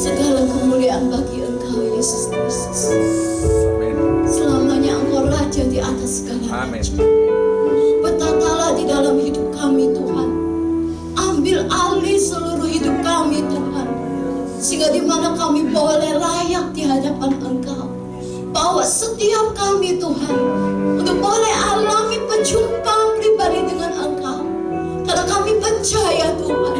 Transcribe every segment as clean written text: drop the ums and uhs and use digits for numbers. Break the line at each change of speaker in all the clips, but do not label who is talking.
Segala kemuliaan bagi Engkau, Yesus Kristus. Selamanya Engkau Raja di atas segala raja. Bertatalah di dalam hidup kami, Tuhan. Ambil alih seluruh hidup kami, Tuhan. Sehingga di mana kami boleh layak di hadapan Engkau. Bawa setiap kami, Tuhan, untuk boleh alami perjumpaan pribadi dengan Engkau. Karena kami percaya, Tuhan,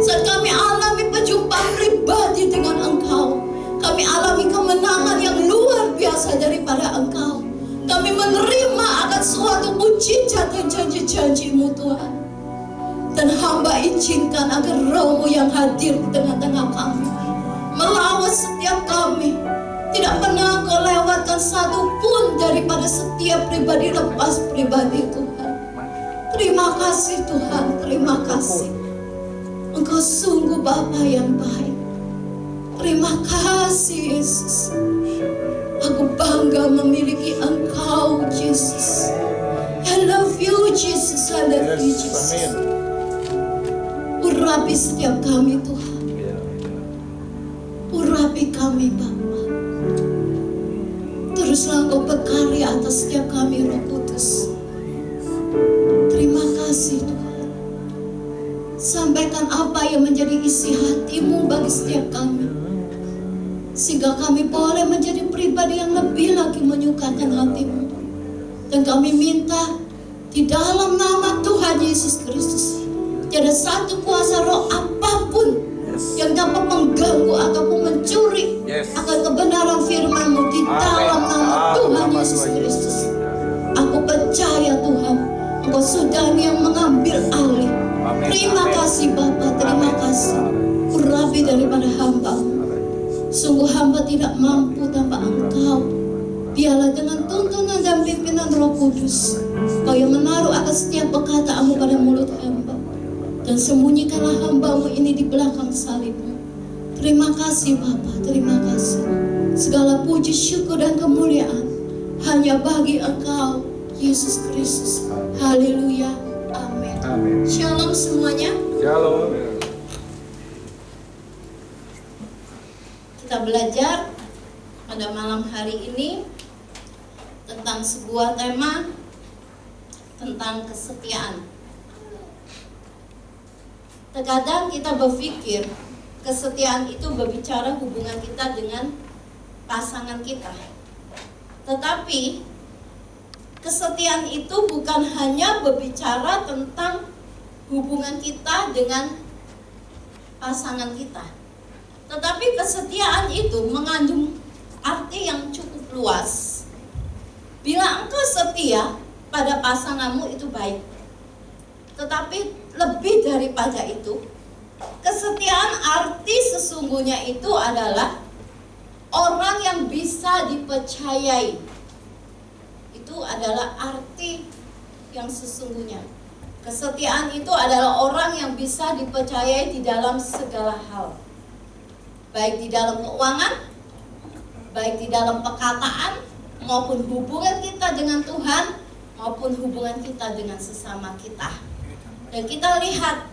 saat kami alami perjumpaan pribadi dengan Engkau, kami alami kemenangan yang luar biasa daripada Engkau. Kami menerima akan suatu mujizat dan janji-janji-Mu, Tuhan. Dan hamba izinkan agar Roh-Mu yang hadir di tengah-tengah kami, melawat setiap kami. Tidak pernah Engkau lewatkan satu pun daripada setiap pribadi lepas pribadi, Tuhan. Terima kasih, Tuhan, terima kasih. Engkau sungguh Bapa yang baik. Terima kasih, Yesus. Aku bangga memiliki Engkau, Yesus. I love you, Jesus. I love you, Jesus. Urapi setiap kami, Tuhan. Urapi kami, Bapa. Teruslah Engkau berkarya atas setiap kami, Roh Kudus. Terima kasih, Tuhan. Sampaikan apa yang menjadi isi hati-Mu bagi setiap kami, sehingga kami boleh menjadi pribadi yang lebih lagi menyukakan hati-Mu. Dan kami minta di dalam nama Tuhan Yesus Kristus, tiada satu kuasa roh apapun yang dapat mengganggu ataupun mencuri akan kebenaran firman-Mu di dalam nama Tuhan Yesus Kristus. Aku percaya, Tuhan, Engkau sudah yang mengambil alih. Terima kasih, Bapa, terima kasih. Urapi daripada hamba. Sungguh hamba tidak mampu tanpa Engkau. Biarlah dengan tuntunan dan pimpinan Roh Kudus, Kau yang menaruh atas setiap perkataanmu pada mulut hamba, dan sembunyikanlah hamba-Mu ini di belakang salib-Mu. Terima kasih Bapa, terima kasih. Segala puji, syukur, dan kemuliaan hanya bagi Engkau, Yesus Kristus. Haleluya, amin.
Amin.
Shalom semuanya.
Shalom.
Kita belajar pada malam hari ini tentang sebuah tema tentang kesetiaan. Terkadang kita berpikir kesetiaan itu berbicara hubungan kita dengan pasangan kita. Tetapi kesetiaan itu bukan hanya berbicara tentang hubungan kita dengan pasangan kita. Tetapi kesetiaan itu mengandung arti yang cukup luas. Bila engkau setia pada pasanganmu itu baik. Tetapi lebih daripada itu, kesetiaan arti sesungguhnya itu adalah orang yang bisa dipercayai. Itu adalah arti yang sesungguhnya. Kesetiaan itu adalah orang yang bisa dipercayai di dalam segala hal. Baik di dalam keuangan, baik di dalam perkataan, maupun hubungan kita dengan Tuhan, maupun hubungan kita dengan sesama kita. Dan kita lihat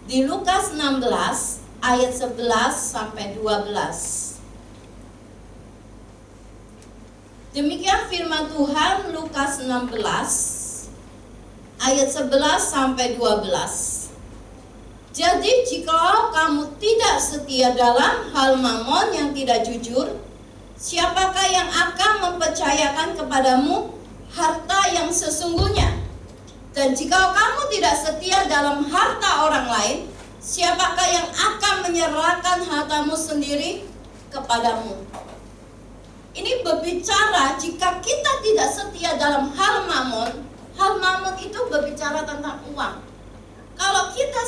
di Lukas 16 ayat 11 sampai 12. Demikian firman Tuhan, Lukas 16 ayat 11 sampai 12. Jadi jikalau kamu tidak setia dalam hal mamon yang tidak jujur, siapakah yang akan mempercayakan kepadamu harta yang sesungguhnya? Dan jika kamu tidak setia dalam harta orang lain, siapakah yang akan menyerahkan hartamu sendiri kepadamu? Ini berbicara jika kita tidak setia dalam hal mamon itu berbicara tentang uang. Kalau kita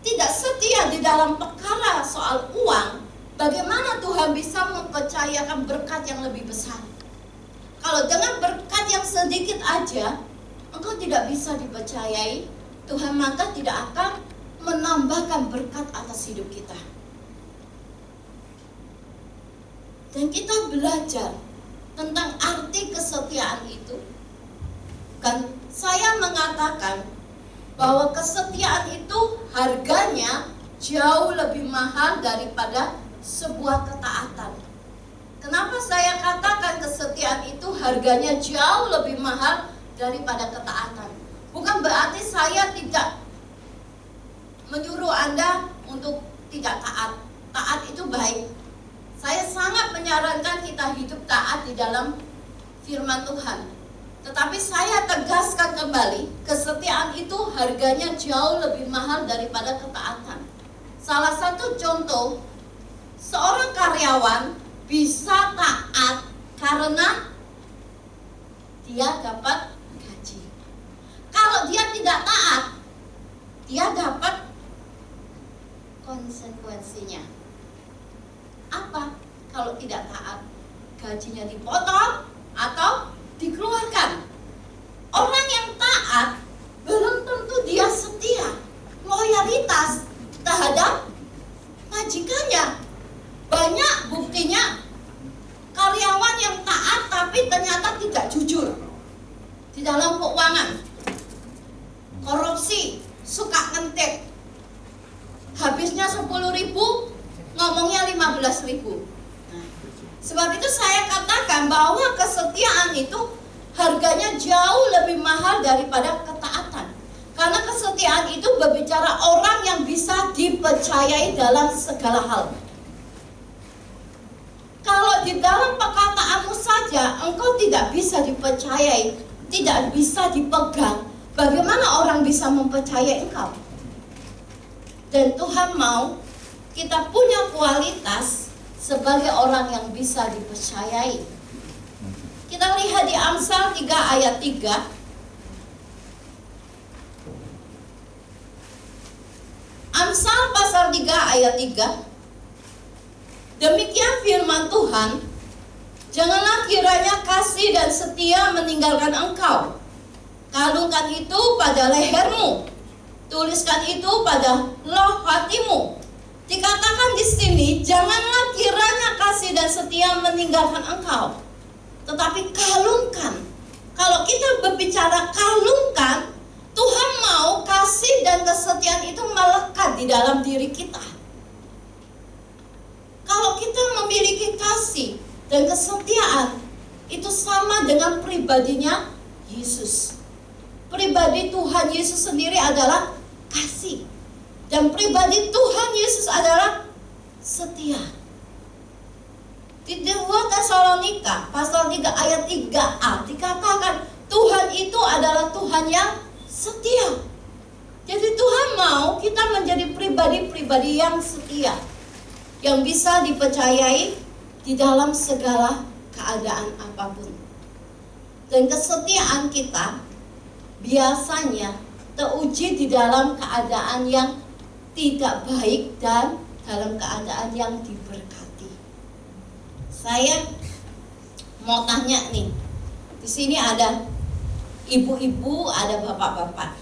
tidak setia di dalam perkara soal uang, bagaimana Tuhan bisa mempercayakan berkat yang lebih besar? Kalau dengan berkat yang sedikit aja engkau tidak bisa dipercayai, Tuhan maka tidak akan menambahkan berkat atas hidup kita. Dan kita belajar tentang arti kesetiaan itu. Kan saya mengatakan bahwa kesetiaan itu harganya jauh lebih mahal daripada sebuah ketaatan. Kenapa saya katakan kesetiaan itu harganya jauh lebih mahal daripada ketaatan? Bukan berarti saya tidak menyuruh Anda untuk tidak taat. Taat itu baik. Saya sangat menyarankan kita hidup taat di dalam firman Tuhan. Tetapi saya tegaskan kembali, kesetiaan itu harganya jauh lebih mahal daripada ketaatan. Salah satu contoh, seorang karyawan bisa taat karena dia dapat gaji. Kalau dia tidak taat, dia dapat konsekuensinya. Apa? Kalau tidak taat, gajinya dipotong atau dikeluarkan. Orang yang taat belum tentu dia setia, loyalitas terhadap majikannya. Banyak buktinya karyawan yang taat tapi ternyata tidak jujur di dalam keuangan, korupsi, suka ngentek, habisnya 10.000 ngomongnya 15.000. Sebab itu saya katakan bahwa kesetiaan itu harganya jauh lebih mahal daripada ketaatan. Karena kesetiaan itu berbicara orang yang bisa dipercayai dalam segala hal. Kalau di dalam perkataanmu saja engkau tidak bisa dipercayai, tidak bisa dipegang, bagaimana orang bisa mempercayai engkau? Dan Tuhan mau kita punya kualitas sebagai orang yang bisa dipercayai. Kita lihat di Amsal 3 ayat 3. Amsal pasal 3 ayat 3. Demikian firman Tuhan, janganlah kiranya kasih dan setia meninggalkan engkau. Kalungkan itu pada lehermu, tuliskan itu pada loh hatimu. Dikatakan di sini, janganlah kiranya kasih dan setia meninggalkan engkau, tetapi kalungkan. Kalau kita berbicara kalungkan, Tuhan mau kasih dan kesetiaan itu melekat di dalam diri kita. Kalau kita memiliki kasih dan kesetiaan, itu sama dengan pribadinya Yesus. Pribadi Tuhan Yesus sendiri adalah kasih, dan pribadi Tuhan Yesus adalah setia. Di 2 Tesalonika pasal 3 ayat 3a dikatakan Tuhan itu adalah Tuhan yang setia. Jadi Tuhan mau kita menjadi pribadi-pribadi yang setia, yang bisa dipercayai di dalam segala keadaan apapun. Dan kesetiaan kita biasanya teruji di dalam keadaan yang tidak baik dan dalam keadaan yang diberkati. Saya mau tanya nih, di sini ada ibu-ibu, ada bapak-bapak.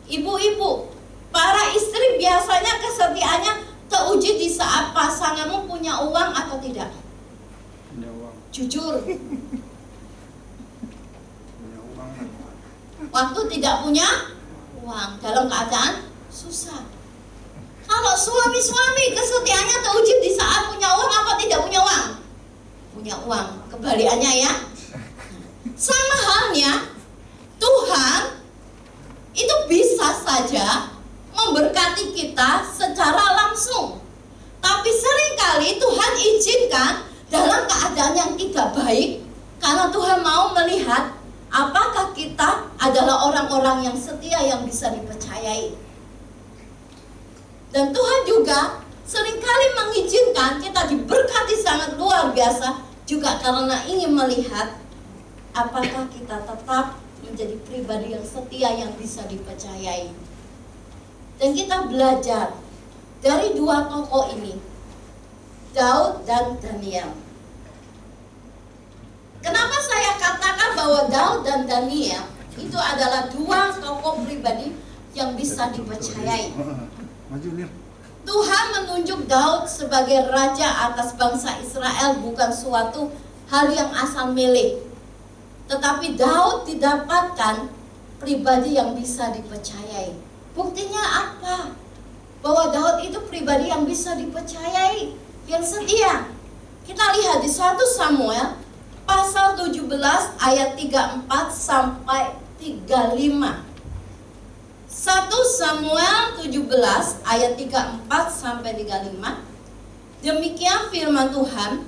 Ibu-ibu, para istri biasanya kesetiaannya teruji di saat pasanganmu punya uang atau tidak?
Punya uang.
Jujur.
Punya uang.
Waktu tidak punya uang, dalam keadaan susah. Kalau suami-suami kesetiaannya teruji di saat punya uang apa tidak punya uang? Punya uang, kebalikannya ya. Sama halnya, Tuhan itu bisa saja memberkati kita secara langsung. Tapi seringkali Tuhan izinkan dalam keadaan yang tidak baik, karena Tuhan mau melihat apakah kita adalah orang-orang yang setia yang bisa dipercayai. Dan Tuhan juga seringkali mengizinkan kita diberkati sangat luar biasa juga karena ingin melihat apakah kita tetap menjadi pribadi yang setia yang bisa dipercayai. Dan kita belajar dari dua tokoh ini, Daud dan Daniel. Kenapa saya katakan bahwa Daud dan Daniel itu adalah dua tokoh pribadi yang bisa dipercayai? Tuhan menunjuk Daud sebagai raja atas bangsa Israel bukan suatu hal yang asal milik. Tetapi Daud didapatkan pribadi yang bisa dipercayai. Buktinya apa? Bahwa Daud itu pribadi yang bisa dipercayai, yang setia. Kita lihat di 1 Samuel pasal 17 ayat 34 sampai 35. 1 Samuel 17 ayat 34 sampai 35. Demikian firman Tuhan.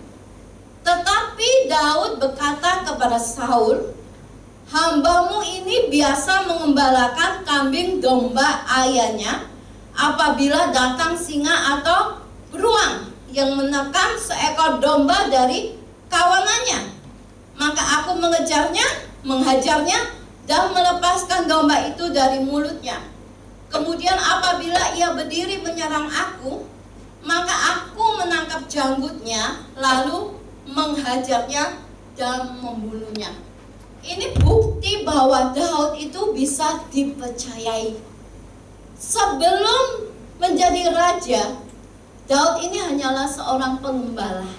Tetapi Daud berkata kepada Saul, "Hambamu ini biasa mengembalakan kambing domba ayahnya apabila datang singa atau beruang yang menekan seekor domba dari kawanannya. Maka aku mengejarnya, menghajarnya, dan melepaskan domba itu dari mulutnya. Kemudian apabila ia berdiri menyerang aku, maka aku menangkap janggutnya, lalu menghajarnya dan membunuhnya." Ini bukti bahwa Daud itu bisa dipercayai. Sebelum menjadi raja, Daud ini hanyalah seorang pengembala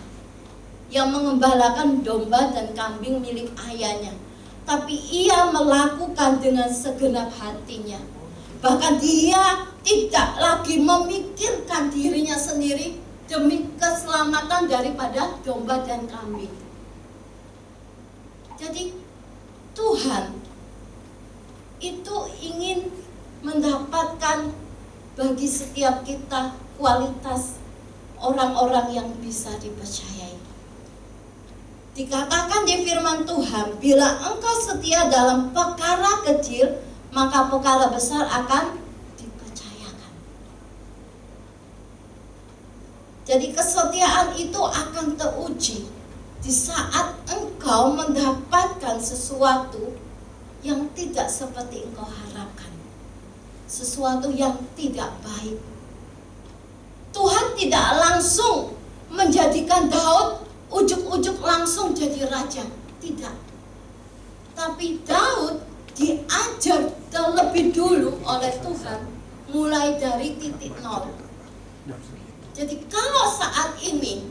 yang mengembalakan domba dan kambing milik ayahnya. Tapi ia melakukan dengan segenap hatinya. Bahkan dia tidak lagi memikirkan dirinya sendiri demi keselamatan daripada domba dan kambing. Jadi Tuhan itu ingin mendapatkan bagi setiap kita kualitas orang-orang yang bisa dipercayai. Dikatakan di firman Tuhan, bila engkau setia dalam perkara kecil, maka perkara besar akan dipercayakan. Jadi kesetiaan itu akan teruji di saat engkau mendapatkan sesuatu yang tidak seperti engkau harapkan, sesuatu yang tidak baik. Tuhan tidak langsung menjadikan Daud ujuk-ujuk langsung jadi raja. Tidak. Tapi Daud diajar terlebih dulu oleh Tuhan mulai dari titik nol. Jadi kalau saat ini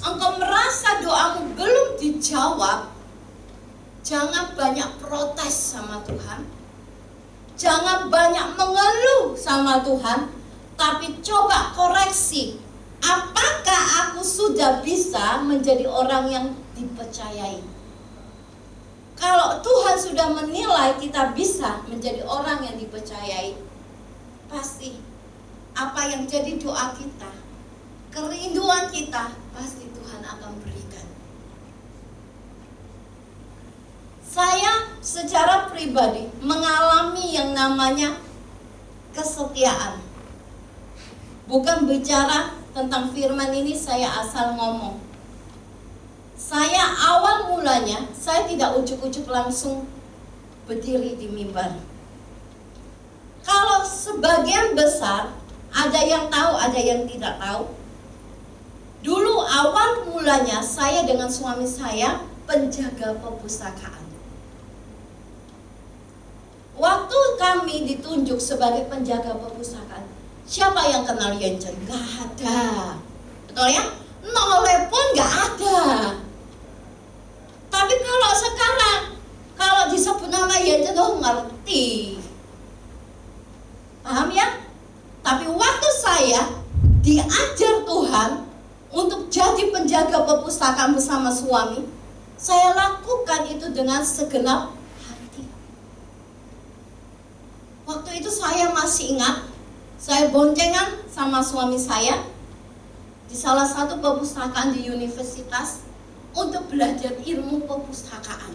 engkau merasa doamu belum dijawab, jangan banyak protes sama Tuhan, jangan banyak mengeluh sama Tuhan, tapi coba koreksi. Apakah aku sudah bisa menjadi orang yang dipercayai? Kalau Tuhan sudah menilai kita bisa menjadi orang yang dipercayai, pasti apa yang jadi doa kita, kerinduan kita, pasti Tuhan akan berikan. Saya secara pribadi mengalami yang namanya kesetiaan. Bukan bicara tentang firman ini saya asal ngomong. Saya awal mulanya, saya tidak ujuk-ujuk langsung berdiri di mimbar. Kalau sebagian besar, ada yang tahu, ada yang tidak tahu. Dulu awal mulanya saya dengan suami saya penjaga perpustakaan. Waktu kami ditunjuk sebagai penjaga perpustakaan, siapa yang kenal Yenchen? Gak ada. Betul ya? Noleh pun gak ada. Tapi kalau sekarang, kalau disebut nama Yenchen, oh ngerti. Paham ya? Tapi waktu saya diajar Tuhan untuk jadi penjaga perpustakaan bersama suami, saya lakukan itu dengan segenap hati. Waktu itu saya masih ingat, saya boncengan sama suami saya di salah satu perpustakaan di universitas untuk belajar ilmu perpustakaan.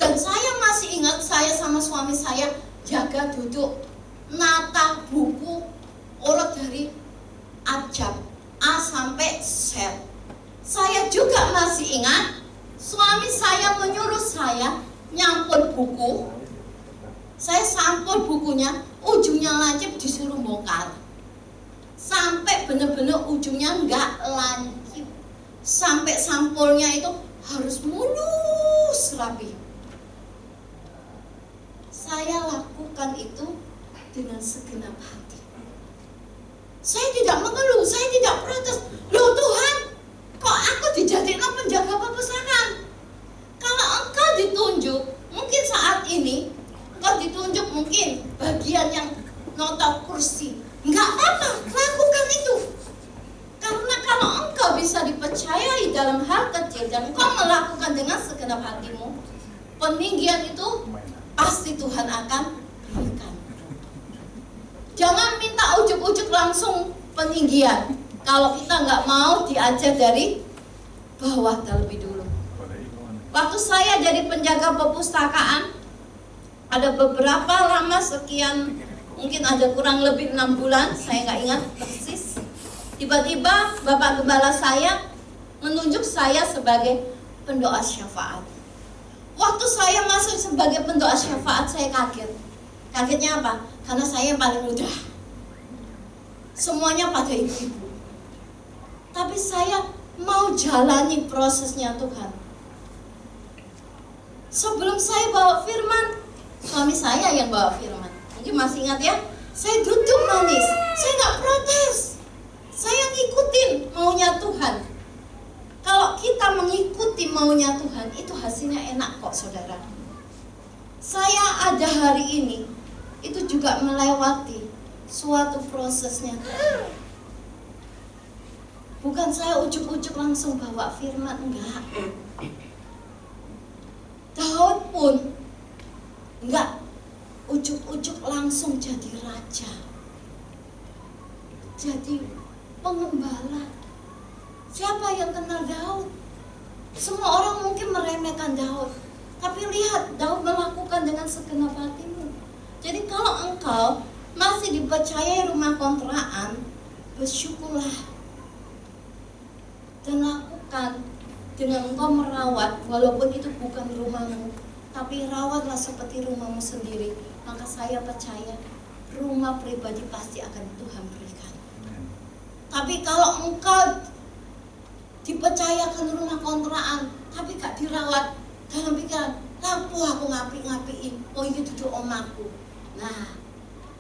Dan saya masih ingat, saya sama suami saya jaga duduk nata buku urut dari abjad A sampai Z. Saya juga masih ingat, suami saya menyuruh saya nyampur buku. Saya sampul bukunya, ujungnya lancip disuruh bongkar. Sampai benar-benar ujungnya nggak lancip. Sampai sampulnya itu harus mulus rapi. Saya lakukan itu dengan segenap hati. Saya tidak mengeluh, saya tidak protes. Loh Tuhan, kok aku dijadikan penjaga perpustakaan? Kalau engkau ditunjuk, mungkin saat ini engkau ditunjuk mungkin bagian yang nota kursi. Enggak apa-apa, lakukan itu. Karena kalau engkau bisa dipercayai dalam hal kecil dan engkau melakukan dengan segenap hatimu, peninggian itu pasti Tuhan akan berikan. Jangan minta ujuk-ujuk langsung peninggian kalau kita nggak mau diajar dari bawah terlebih dulu. Waktu saya jadi penjaga perpustakaan, ada beberapa lama sekian, mungkin ada kurang lebih 6 bulan, saya nggak ingat persis. Tiba-tiba Bapak Gembala saya menunjuk saya sebagai pendoa syafaat. Waktu saya masuk sebagai pendoa syafaat, saya kaget. Kagetnya apa? Karena saya yang paling muda. Semuanya pada ibu-ibu. Tapi saya mau jalani prosesnya Tuhan. Sebelum saya bawa firman, suami saya yang bawa firman. Mungkin masih ingat ya? Saya duduk manis, saya nggak protes. Saya ngikutin maunya Tuhan. Kalau kita mengikuti maunya Tuhan, itu hasilnya enak kok saudara. Saya ada hari ini, itu juga melewati suatu prosesnya Tuhan. Bukan saya ujuk-ujuk langsung bawa firman, enggak. Daud pun enggak ujuk-ujuk langsung jadi raja, jadi pengembala. Siapa yang kenal Daud? Semua orang mungkin meremehkan Daud, tapi lihat Daud melakukan dengan segenap hatimu. Jadi kalau engkau masih dipercayai rumah kontrakan, bersyukurlah dan lakukan dengan engkau merawat, walaupun itu bukan rumahmu, tapi rawatlah seperti rumahmu sendiri. Maka saya percaya rumah pribadi pasti akan Tuhan berikan. Tapi kalau engkau dipercayakan rumah kontrakan, tapi gak dirawat. Dalam pikiran, lampu aku ngapi-ngapiin, oh ini duduk omaku. Nah,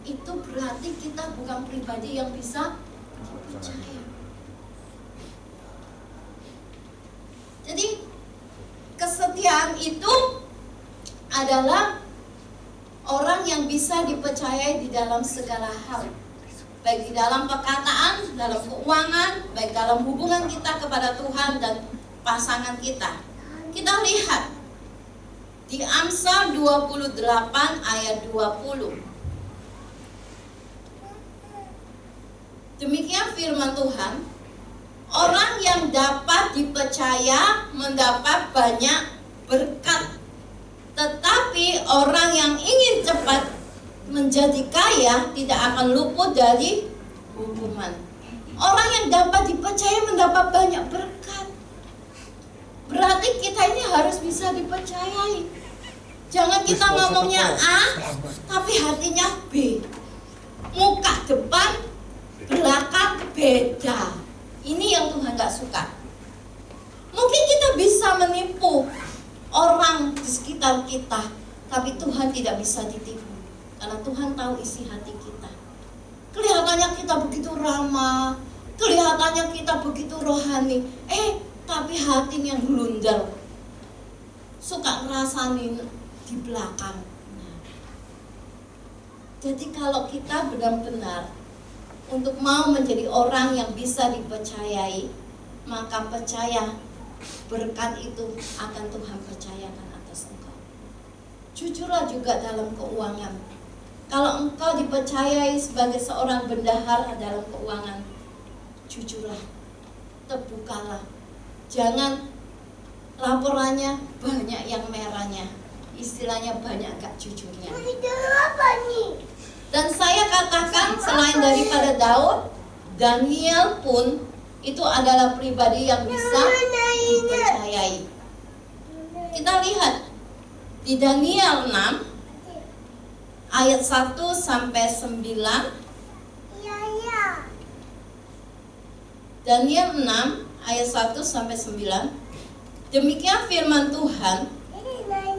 itu berarti kita bukan pribadi yang bisa percaya. Jadi kesetiaan itu adalah orang yang bisa dipercayai di dalam segala hal, baik di dalam perkataan, dalam keuangan, baik dalam hubungan kita kepada Tuhan dan pasangan kita. Kita lihat di Amsal 28 ayat 20. Demikian firman Tuhan, orang yang dapat dipercaya mendapat banyak berkat, tetapi orang yang ingin cepat menjadi kaya tidak akan luput dari hukuman. Orang yang dapat dipercaya mendapat banyak berkat. Berarti kita ini harus bisa dipercayai. Jangan kita ngomongnya A, tapi hatinya B. Muka depan, belakang beda. Ini yang Tuhan gak suka. Mungkin kita bisa menipu orang di sekitar kita, tapi Tuhan tidak bisa ditipu, karena Tuhan tahu isi hati kita. Kelihatannya kita begitu ramah, kelihatannya kita begitu rohani, tapi hatinya glundal, suka ngerasain di belakang. Jadi kalau kita benar-benar untuk mau menjadi orang yang bisa dipercayai, maka percaya berkat itu akan Tuhan percayakan atas engkau. Jujurlah juga dalam keuangan. Kalau engkau dipercayai sebagai seorang bendahara dalam keuangan, jujurlah, terbukalah. Jangan laporannya banyak yang merahnya, istilahnya banyak gak jujurnya. Dan saya katakan selain daripada Daud, Daniel pun itu adalah pribadi yang bisa dipercayai. Kita lihat di Daniel 6 ayat 1 sampai 9. Daniel 6 ayat 1 sampai 9. Demikian firman Tuhan.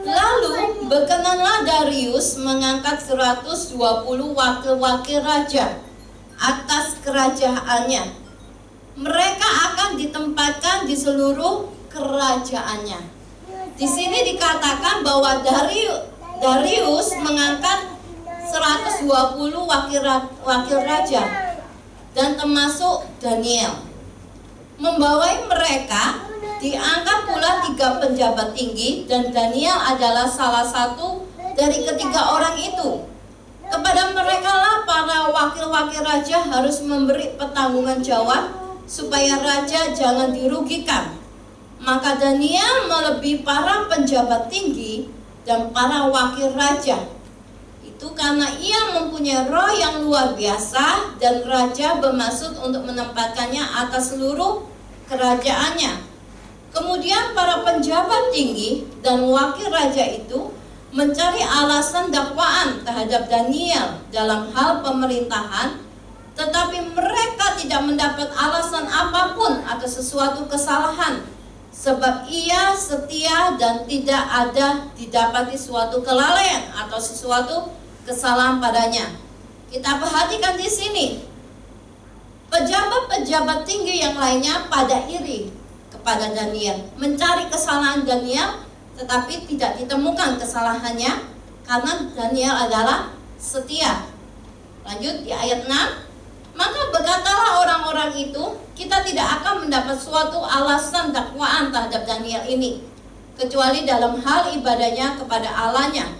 Lalu berkenanlah Darius mengangkat 120 wakil-wakil raja atas kerajaannya. Mereka akan ditempatkan di seluruh kerajaannya. Di sini dikatakan bahwa Darius mengangkat 120 wakil raja dan termasuk Daniel. Membawai mereka diangkat pula 3 penjabat tinggi, dan Daniel adalah salah satu dari ketiga orang itu. Kepada mereka lah para wakil-wakil raja harus memberi pertanggungan jawab supaya raja jangan dirugikan. Maka Daniel melebihi para penjabat tinggi dan para wakil raja. Itu karena ia mempunyai roh yang luar biasa, dan raja bermaksud untuk menempatkannya atas seluruh kerajaannya. Kemudian para penjabat tinggi dan wakil raja itu mencari alasan dakwaan terhadap Daniel dalam hal pemerintahan, tetapi mereka tidak mendapat alasan apapun atas sesuatu kesalahan, sebab ia setia dan tidak ada didapati suatu kelalaian atau sesuatu kesalahan padanya. Kita perhatikan di sini, pejabat-pejabat tinggi yang lainnya pada iri kepada Daniel, mencari kesalahan Daniel, tetapi tidak ditemukan kesalahannya karena Daniel adalah setia. Lanjut di ayat 6. Maka berkatalah orang-orang itu, kita tidak akan mendapat suatu alasan dakwaan terhadap Daniel ini, kecuali dalam hal ibadahnya kepada Allahnya.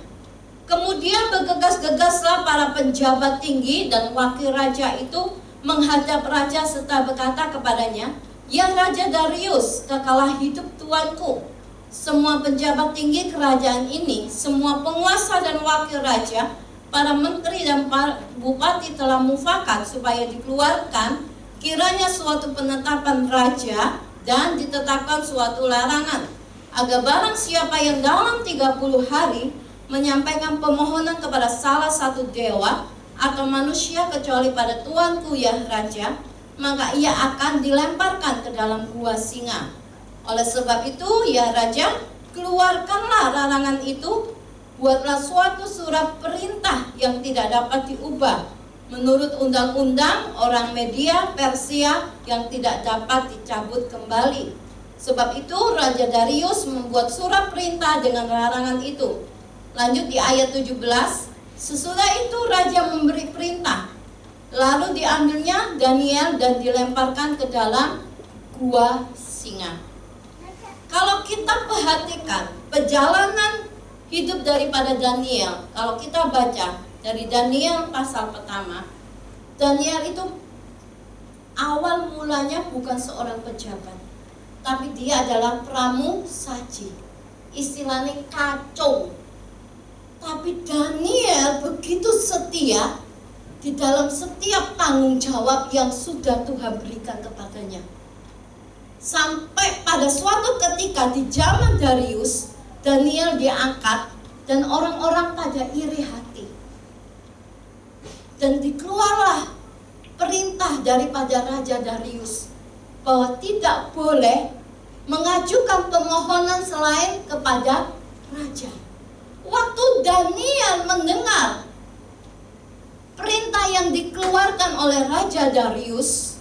Kemudian bergegas-gegaslah para penjabat tinggi dan wakil raja itu menghadap raja serta berkata kepadanya, "Ya Raja Darius, kekalah hidup tuanku. Semua penjabat tinggi kerajaan ini, semua penguasa dan wakil raja, para menteri dan para bupati telah mufakat supaya dikeluarkan kiranya suatu penetapan raja dan ditetapkan suatu larangan, agar barang siapa yang dalam 30 hari menyampaikan permohonan kepada salah satu dewa atau manusia kecuali pada tuanku ya Raja, maka ia akan dilemparkan ke dalam gua singa. Oleh sebab itu, ya Raja, keluarkanlah larangan itu, buatlah suatu surat perintah yang tidak dapat diubah menurut undang-undang orang Media Persia yang tidak dapat dicabut kembali. Sebab itu Raja Darius membuat surat perintah dengan larangan itu. Lanjut di ayat 17, sesudah itu Raja memberi perintah, lalu diambilnya Daniel dan dilemparkan ke dalam gua singa. Kalau kita perhatikan perjalanan hidup daripada Daniel, kalau kita baca dari Daniel pasal pertama, Daniel itu awal mulanya bukan seorang pejabat, tapi dia adalah pramusaji, istilahnya kacung. Tapi Daniel begitu setia di dalam setiap tanggung jawab yang sudah Tuhan berikan kepadanya. Sampai pada suatu ketika di zaman Darius, Daniel diangkat dan orang-orang pada iri hati. Dan dikeluarlah perintah daripada Raja Darius bahwa tidak boleh mengajukan permohonan selain kepada raja. Waktu Daniel mendengar perintah yang dikeluarkan oleh Raja Darius,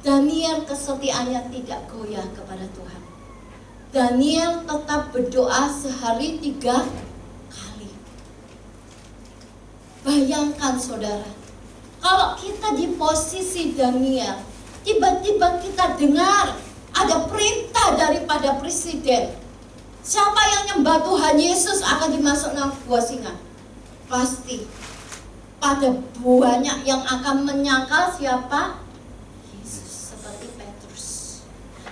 Daniel kesetiaannya tidak goyah kepada Tuhan. Daniel tetap berdoa sehari 3 kali. Bayangkan saudara, kalau kita di posisi Daniel, tiba-tiba kita dengar ada perintah daripada presiden, siapa yang nyembah Tuhan Yesus akan dimasukkan gua singa. Pasti pada banyak yang akan menyangkal siapa? Yesus, seperti Petrus.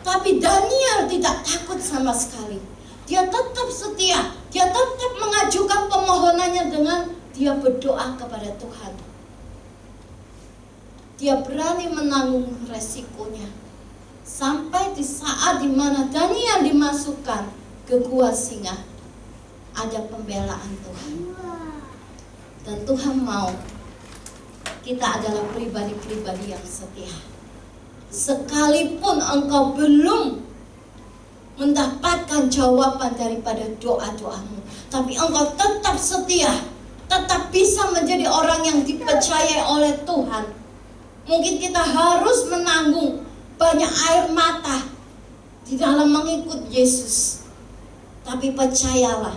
Tapi Daniel tidak takut sama sekali. Dia tetap setia, dia tetap mengajukan permohonannya dengan dia berdoa kepada Tuhan. Dia berani menanggung resikonya. Sampai di saat dimana Daniel dimasukkan ke gua singa, ada pembelaan Tuhan. Dan Tuhan mau kita adalah pribadi-pribadi yang setia. Sekalipun engkau belum mendapatkan jawaban daripada doa-doamu, tapi engkau tetap setia, tetap bisa menjadi orang yang dipercayai oleh Tuhan. Mungkin kita harus menanggung banyak air mata di dalam mengikut Yesus, tapi percayalah,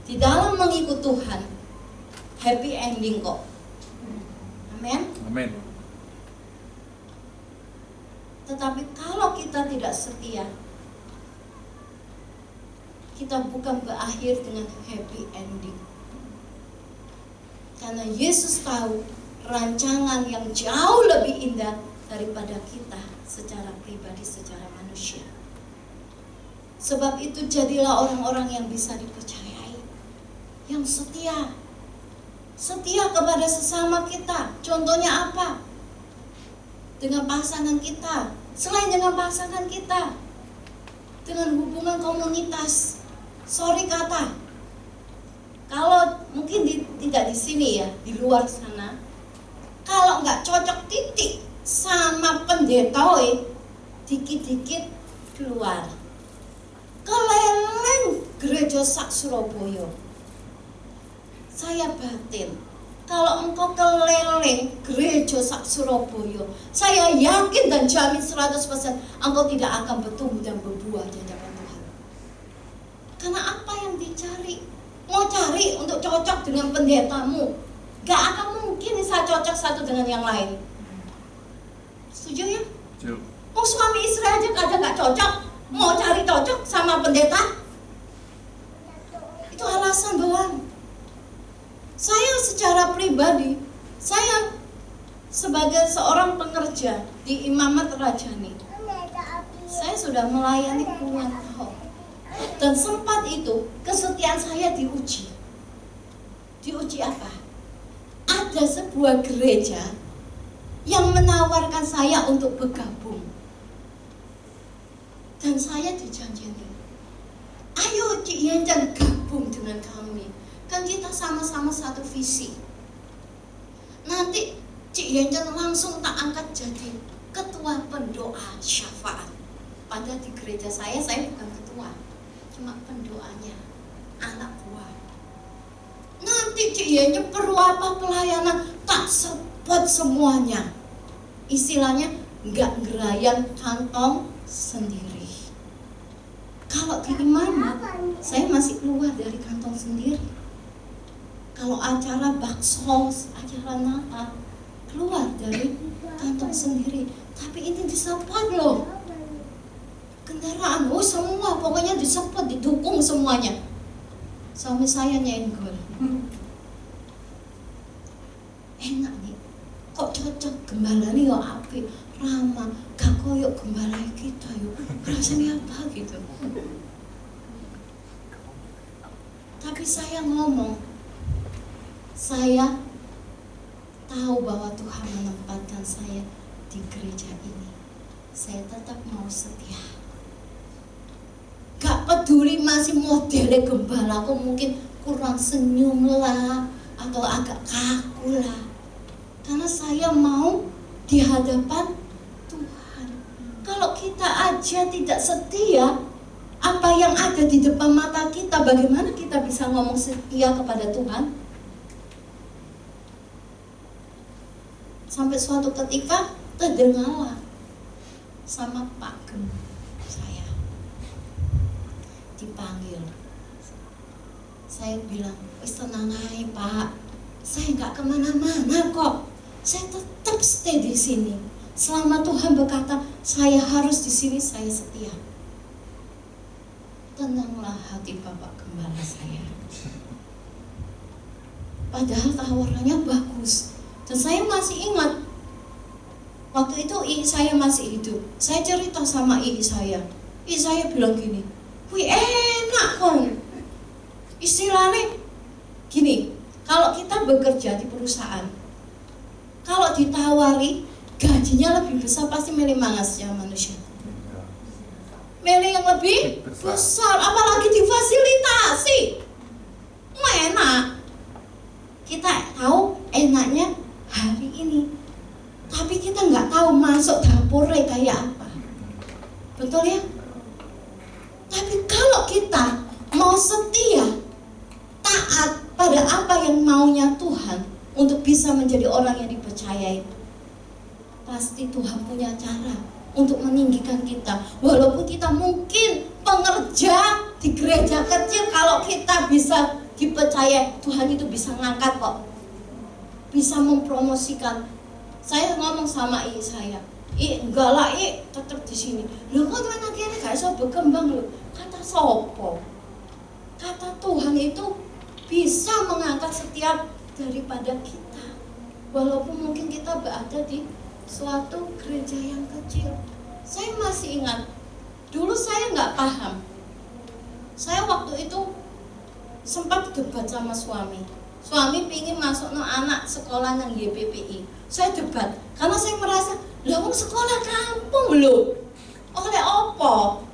di dalam mengikut Tuhan happy ending kok. Amin.
Amin.
Tetapi kalau kita tidak setia, kita bukan berakhir dengan happy ending. Karena Yesus tahu rancangan yang jauh lebih indah daripada kita secara pribadi, secara manusia. Sebab itu jadilah orang-orang yang bisa dipercayai, yang setia. Setia kepada sesama kita. Contohnya apa? Dengan pasangan kita. Selain dengan pasangan kita, dengan hubungan komunitas. Sorry kata, kalau mungkin tidak di sini ya, di luar sana, kalau nggak cocok titik sama pendetoi, dikit-dikit keluar. Keleleng gereja sak Surabaya. Saya batin, kalau engkau keleleng gereja sak Surabaya, saya yakin dan jamin 100% engkau tidak akan bertumbuh dan berbuah di hadapan Tuhan. Karena apa yang dicari? Mau cari untuk cocok dengan pendetamu, gak akan mungkin bisa cocok satu dengan yang lain. Setuju ya?
Setuju.
Mau suami istri aja kadang gak cocok, mau cari cocok sama pendeta, itu alasan doang. Saya secara pribadi, saya sebagai seorang pekerja di Imamat Rajani, saya sudah melayani puluhan tahun. Dan sempat itu kesetiaan saya diuji. Diuji apa? Ada sebuah gereja yang menawarkan saya untuk bergabung. Dan saya dijanjeni, ayo Cik Yenjan gabung dengan kami. Kan kita sama-sama satu visi. Nanti Cik Yenjan langsung tak angkat jadi ketua pendoa syafaat. Padahal di gereja saya bukan ketua, cuma pendoanya, anak buah. Nanti dia perlu apa pelayanan, tak sepot semuanya. Istilahnya nggak gerayan kantong sendiri. Kalau di iman, saya masih keluar dari kantong sendiri. Kalau acara bakso, acara Natal, keluar dari kantong sendiri. Tapi ini disupport loh. Kendaraan, semua pokoknya disupport, didukung semuanya. Suami saya nyenggol. Enak nih, kok cocok gembala nih yo apik, ramah, gak koyok gembala kita yo. Rasanya apa gitu. Tapi saya ngomong, saya tahu bahwa Tuhan menempatkan saya di gereja ini. Saya tetap mau setia. Gak peduli masih modelnya gembala, aku mungkin kurang senyum lah, atau agak kaku lah. Karena saya mau di hadapan Tuhan. Kalau kita aja tidak setia, apa yang ada di depan mata kita, bagaimana kita bisa ngomong setia kepada Tuhan? Sampai suatu ketika terdengarlah sama Pak Gem saya dipanggil. Saya bilang, wis tenang aja Pak, saya nggak kemana-mana kok, saya tetap stay di sini. Selama Tuhan berkata saya harus di sini, saya setia. Tenanglah hati Bapak Gembala saya. Padahal tawarannya bagus. Dan saya masih ingat, waktu itu ibu saya masih hidup. Saya cerita sama ibu saya. Ibu saya bilang gini, wih enak kon. Istilahnya gini, kalau kita bekerja di perusahaan, kalau ditawari gajinya lebih besar, pasti milih mangas ya manusia. Milih yang lebih besar, apalagi difasilitasi. Enak. Kita tahu enaknya hari ini, tapi kita nggak tahu masuk dapurnya kayak apa. Betul ya? Tapi kalau kita mau setia, taat pada apa yang maunya Tuhan untuk bisa menjadi orang yang dipercayai, pasti Tuhan punya cara untuk meninggikan kita. Walaupun kita mungkin pengerja di gereja kecil, kalau kita bisa dipercaya, Tuhan itu bisa ngangkat kok, bisa mempromosikan. Saya ngomong sama ibu saya, enggak lah tetap di sini. Lu kok mana kira gak bisa berkembang lu? Kata sopo? Kata Tuhan itu bisa mengangkat setiap daripada kita. Walaupun mungkin kita berada di suatu gereja yang kecil. Saya masih ingat, dulu saya nggak paham. Saya waktu itu sempat debat sama suami. Suami pingin masuk anak sekolah yang YPPI. Saya debat, karena saya merasa, lah wong sekolah kampung loh, oleh opo?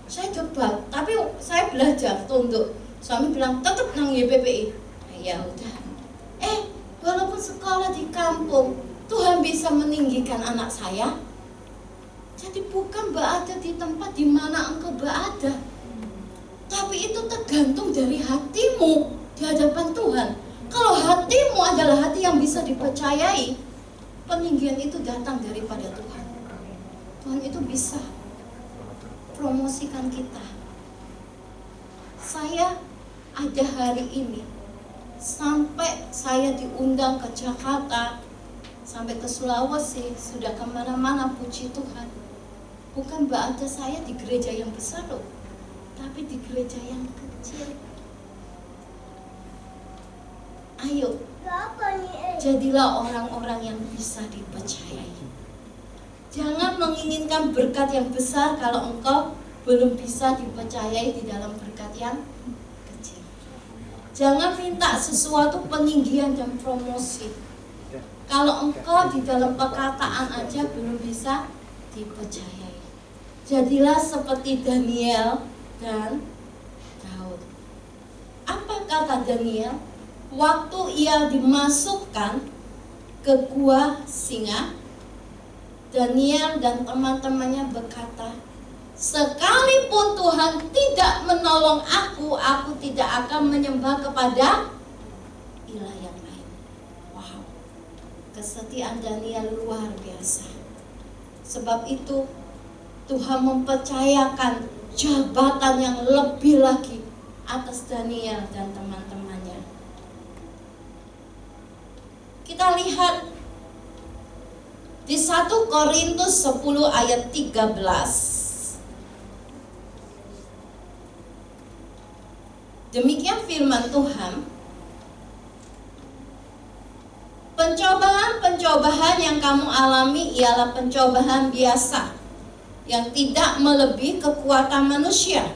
Saya debat, tapi saya belajar tunduk. Suami bilang tetap nang YPPI. Ya udah. Walaupun sekolah di kampung, Tuhan bisa meninggikan anak saya. Jadi bukan berada di tempat di mana engkau berada, tapi itu tergantung dari hatimu di hadapan Tuhan. Kalau hatimu adalah hati yang bisa dipercayai, peninggian itu datang daripada Tuhan. Tuhan itu bisa promosikan kita. Saya ada hari ini, sampai saya diundang ke Jakarta, sampai ke Sulawesi, sudah kemana-mana, puji Tuhan. Bukan berarti saya di gereja yang besar loh, tapi di gereja yang kecil. Ayo, jadilah orang-orang yang bisa dipercayai. Jangan menginginkan berkat yang besar kalau engkau belum bisa dipercayai di dalam berkat yang kecil. Jangan minta sesuatu peninggian dan promosi kalau engkau di dalam perkataan aja belum bisa dipercayai. Jadilah seperti Daniel dan Daud. Apa kata Daniel? Waktu ia dimasukkan ke gua singa, Daniel dan teman-temannya berkata, sekalipun Tuhan tidak menolong aku tidak akan menyembah kepada ilah yang lain. Wow, kesetiaan Daniel luar biasa. Sebab itu Tuhan mempercayakan jabatan yang lebih lagi atas Daniel dan teman-temannya. Kita lihat di 1 Korintus 10 ayat 13. Demikian firman Tuhan. Pencobaan yang kamu alami ialah pencobaan biasa, yang tidak melebihi kekuatan manusia.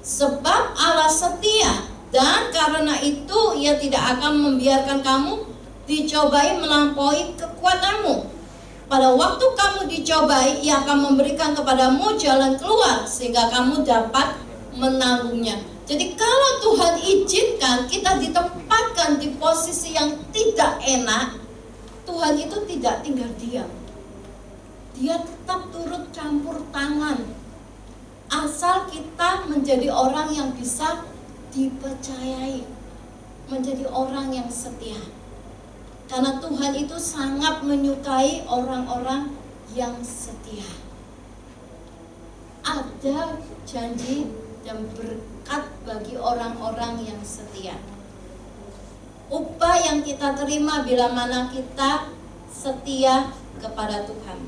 Sebab Allah setia, dan karena itu Ia tidak akan membiarkan kamu dicobai melampaui kekuatanmu. Pada waktu kamu dicobai, Ia akan memberikan kepadamu jalan keluar sehingga kamu dapat menanggungnya. Jadi kalau Tuhan izinkan kita ditempatkan di posisi yang tidak enak, Tuhan itu tidak tinggal diam. Dia tetap turut campur tangan. Asal kita menjadi orang yang bisa dipercayai, menjadi orang yang setia. Karena Tuhan itu sangat menyukai orang-orang yang setia. Ada janji dan berkat bagi orang-orang yang setia. Upah yang kita terima bila mana kita setia kepada Tuhan.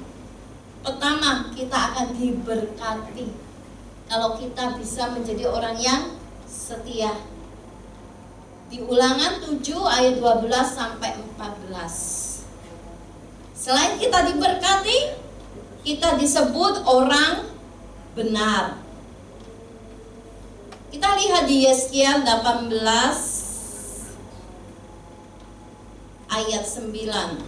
Pertama, kita akan diberkati kalau kita bisa menjadi orang yang setia. Di Ulangan 7 ayat 12 sampai 14. Selain kita diberkati, kita disebut orang benar. Kita lihat di Yeskiel 18 ayat 9.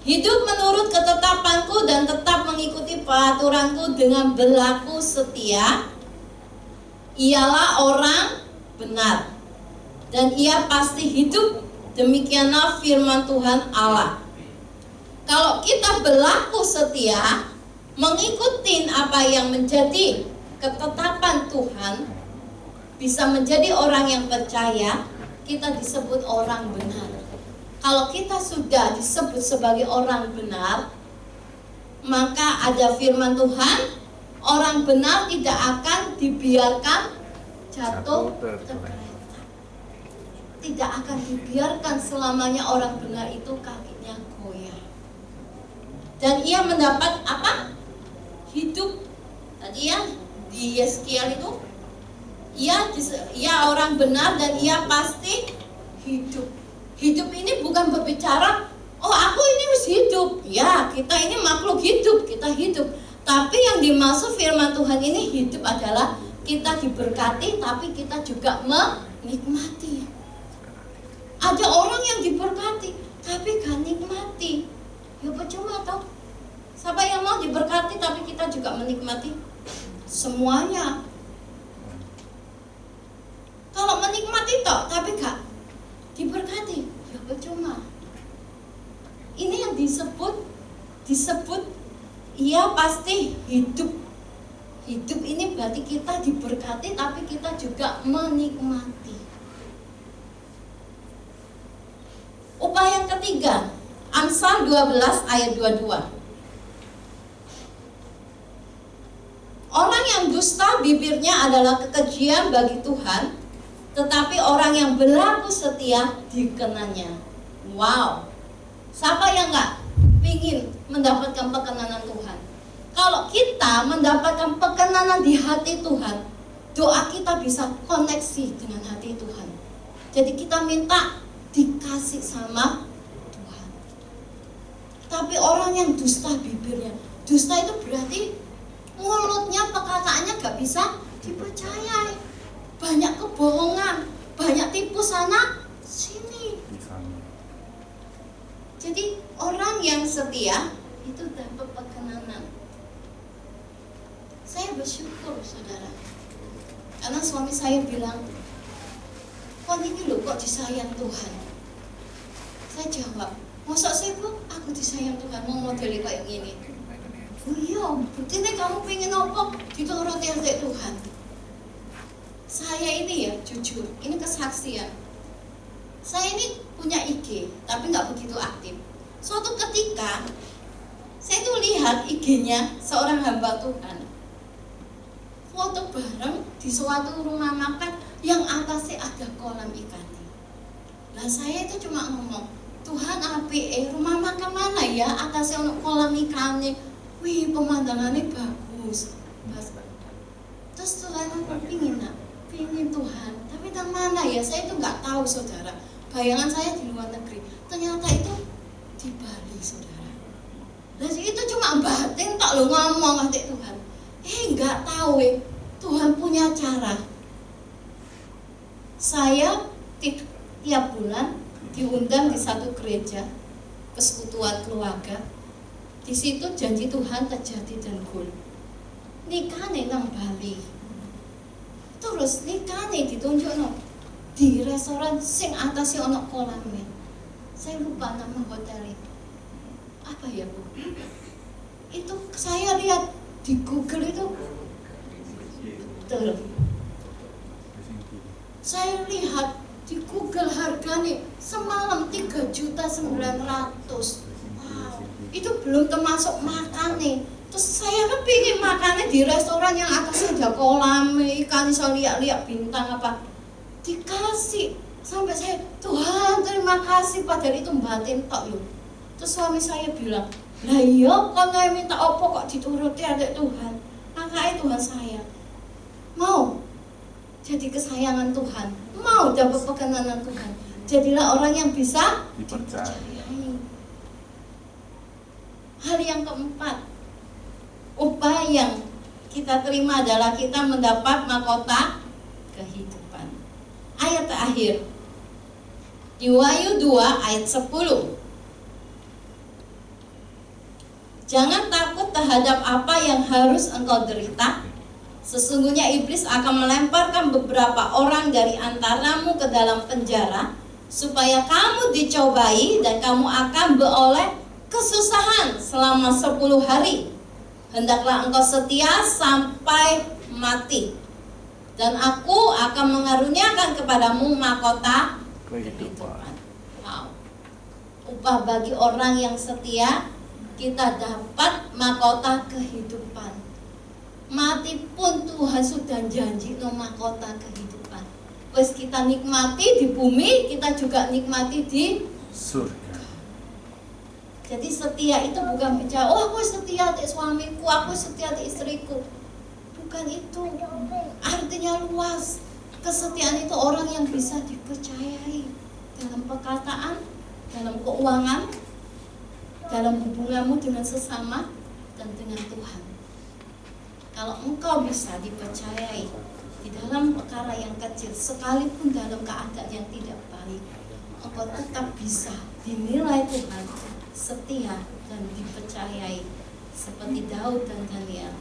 Hidup menurut ketetapanku dan tetap mengikuti peraturanku dengan berlaku setia, ialah orang benar, dan ia pasti hidup. Demikianlah firman Tuhan Allah. Kalau kita berlaku setia, mengikuti apa yang menjadi ketetapan Tuhan, bisa menjadi orang yang percaya, kita disebut orang benar. Kalau kita sudah disebut sebagai orang benar, maka ada firman Tuhan, orang benar tidak akan dibiarkan jatuh tergeletak. Tidak akan dibiarkan selamanya orang benar itu kakinya goyah. Dan ia mendapat apa? Hidup. Tadi ya di Yeskiel itu, ia orang benar dan ia pasti hidup. Hidup ini bukan berbicara, oh aku ini harus hidup. Ya, kita ini makhluk hidup, kita hidup. Tapi yang dimaksud firman Tuhan ini hidup adalah kita diberkati, tapi kita juga menikmati. Ada orang yang diberkati, tapi gak nikmati. Ya percuma toh. Siapa yang mau diberkati, tapi kita juga menikmati semuanya. Kalau menikmati toh, tapi gak diberkati, ya percuma. Ini yang disebut ia pasti hidup. Hidup ini berarti kita diberkati, tapi kita juga menikmati. Upah yang ketiga, Amsal 12 ayat 22. Orang yang dusta bibirnya adalah kekejian bagi Tuhan, tetapi orang yang berlaku setia dikenannya. Wow, siapa yang gak ingin mendapatkan perkenanan Tuhan? Kalau kita mendapatkan perkenanan di hati Tuhan, doa kita bisa koneksi dengan hati Tuhan. Jadi kita minta dikasih sama Tuhan. Tapi orang yang dusta bibirnya, dusta itu berarti mulutnya, perkataannya gak bisa dipercayai. Banyak kebohongan, banyak tipu sana sini. Jadi orang yang setia itu dapat perkenanan. Saya bersyukur saudara, karena suami saya bilang, kok ini loh kok disayang Tuhan. Saya jawab, masa sih bu, aku aku disayang Tuhan, mau modelnya kayak gini. Oh iya, buktinya kamu pengen apa? Dituruti hati Tuhan. Saya ini ya, jujur, ini kesaksian. Saya ini punya IG, tapi nggak begitu aktif. Suatu ketika, saya tuh lihat IG-nya seorang hamba Tuhan. Foto bareng di suatu rumah makan yang atasnya ada kolam ikannya. Nah saya itu cuma ngomong, Tuhan api rumah makan mana ya atasnya ada kolam ikannya. Wih pemandangannya bagus. Terus Tuhan aku pingin Tuhan, tapi di mana ya? Saya itu nggak tahu saudara. Bayangan saya di luar negeri. Ternyata itu di Bali saudara. Dan itu cuma batin tak lo ngomong hati Tuhan. Nggak tahu Tuhan punya cara. Saya tiap bulan diundang di satu gereja persekutuan keluarga. Di situ janji Tuhan terjadi dan gol. Nikah nang Bali. Terus nikah ditunjuk di restoran sing atasnya ono kolamnya. Saya lupa nama hotelnya. Apa ya Bu? Itu saya lihat di Google itu. Tuh. Saya lihat di Google harganya semalam 3.900.000. Wow, itu belum termasuk makannya. Terus saya kepingin makannya di restoran yang atasnya ada kolam ikan, bisa lihat-lihat bintang apa. Dikasih sampai saya, Tuhan terima kasih, padahal itu batin tok loh. Terus suami saya bilang, lah iya kok nggak minta opo kok dituruti adik Tuhan. Makanya Tuhan sayang. Mau jadi kesayangan Tuhan, mau dapat perkenanan Tuhan, jadilah orang yang bisa dipercayai. Hal yang keempat, upah yang kita terima adalah kita mendapat mahkota kehidupan. Ayat terakhir di Wahyu 2 ayat 10. Jangan takut terhadap apa yang harus engkau derita. Sesungguhnya iblis akan melemparkan beberapa orang dari antaramu ke dalam penjara, supaya kamu dicobai dan kamu akan beroleh kesusahan selama 10 hari. Hendaklah engkau setia sampai mati, dan aku akan mengaruniakan kepadamu mahkota kehidupan. Wow. Upah bagi orang yang setia, kita dapat mahkota kehidupan. Mati pun Tuhan sudah janji mahkota kehidupan. Wes kita nikmati di bumi, kita juga nikmati di surga. Jadi setia itu bukan bicara, oh aku setia di suamiku, aku setia di istriku. Bukan itu. Artinya luas. Kesetiaan itu orang yang bisa dipercayai dalam perkataan, dalam keuangan, dalam hubunganmu dengan sesama dan dengan Tuhan. Kalau engkau bisa dipercayai di dalam perkara yang kecil, sekalipun dalam keadaan yang tidak baik, engkau tetap bisa dinilai Tuhan setia dan dipercayai seperti Daud dan Daniel.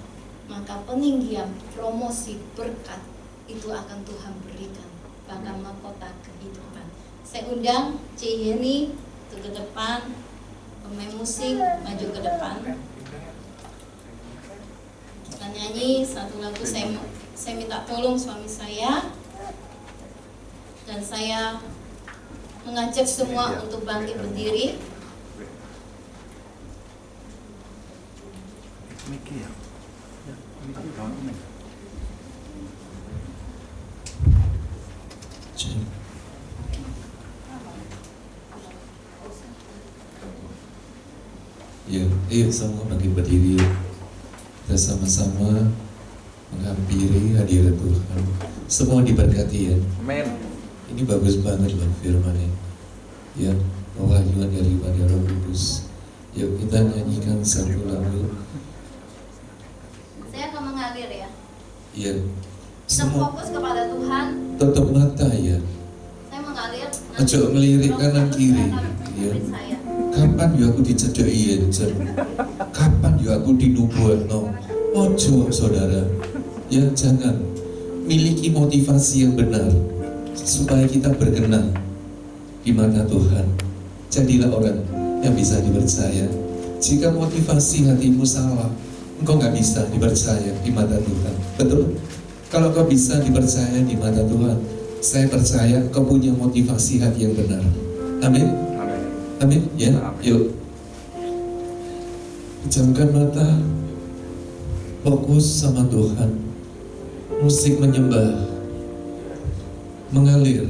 Maka peninggian, promosi, berkat itu akan Tuhan berikan, bahkan mahkota kehidupan. Saya undang Ciheni ke depan, pemain musik maju ke depan. Kita nyanyi satu lagu. Saya minta tolong suami saya, dan saya mengajak semua untuk bangkit berdiri.
Ya, yuk semua bangkit berdiri. Kita sama-sama menghampiri hadirat Tuhan. Semua diberkati ya.
Amin.
Ini bagus banget loh firman-Nya. Ya, pewahyuan daripada Roh Kudus. Yuk kita nyanyikan satu lagu.
Saya akan mengalir ya.
Ya.
Kita fokus kepada Tuhan.
Tutup mata ya.
Saya mengalir.
Ojo ngelirik kanan kiri. Ya. Kapan yo aku dicedhaki yen? Kapan yo aku dinubuatno? Ojo saudara. Ya jangan. Miliki motivasi yang benar supaya kita berkenan di mata Tuhan. Jadilah orang yang bisa dipercaya. Jika motivasi hatimu salah, engkau nggak bisa dipercaya di mata Tuhan. Betul? Kalau kau bisa dipercaya di mata Tuhan, saya percaya kau punya motivasi hati yang benar. Amin.
Amin.
Amin. Ya,
Amin.
yuk. Pejamkan mata, fokus sama Tuhan. Musik menyembah mengalir